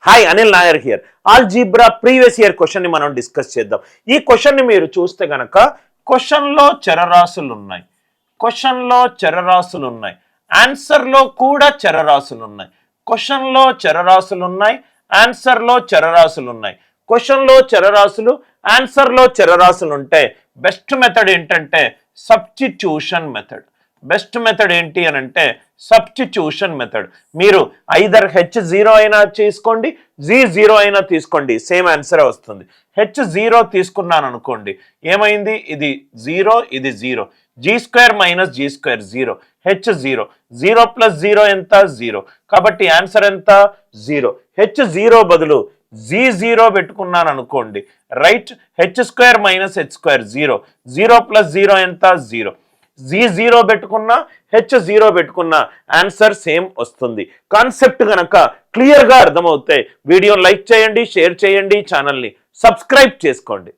Hi Anil Nair here. Algebra previous year question ని మనం discuss చేద్దాం. ఈ క్వశ్చన్ ని మీరు చూస్తే గనక క్వశ్చన్లో చరరాశులు ఉన్నాయి, క్వశ్చన్లో చరరాశులు ఉన్నాయి, ఆన్సర్లో కూడా చరరాశులు ఉన్నాయి. క్వశ్చన్లో చరరాశులు ఉన్నాయి, ఆన్సర్లో చరరాశులు ఉన్నాయి. క్వశ్చన్లో చరరాశులు, ఆన్సర్లో చరరాశులు ఉంటే బెస్ట్ మెథడ్ ఏంటంటే సబ్స్టిట్యూషన్ మెథడ్. బెస్ట్ మెథడ్ ఏంటి అని అంటే సబ్స్టిట్యూషన్ మెథడ్. మీరు ఐదర్ H0 అయినా తీసుకోండి, G0 అయినా తీసుకోండి, సేమ్ ఆన్సర్ వస్తుంది. H0 తీసుకున్నాను అనుకోండి, ఏమైంది? ఇది 0, ఇది 0, G² minus G² 0, H0, 0 plus 0 ఎంత? 0. కాబట్టి ఆన్సర్ ఎంత? 0. H0 బదులు G0 పెట్టుకున్నాను అనుకోండి, right? H² minus H² 0, 0 plus 0 ఎంత? 0. G0 పెట్టుకున్నా, H0 పెట్టుకున్నా ఆన్సర్ సేమ్ వస్తుంది. కాన్సెప్ట్ గనక క్లియర్గా అర్థమవుతాయి. వీడియోని లైక్ చేయండి, షేర్ చేయండి, ఛానల్ని సబ్స్క్రైబ్ చేసుకోండి.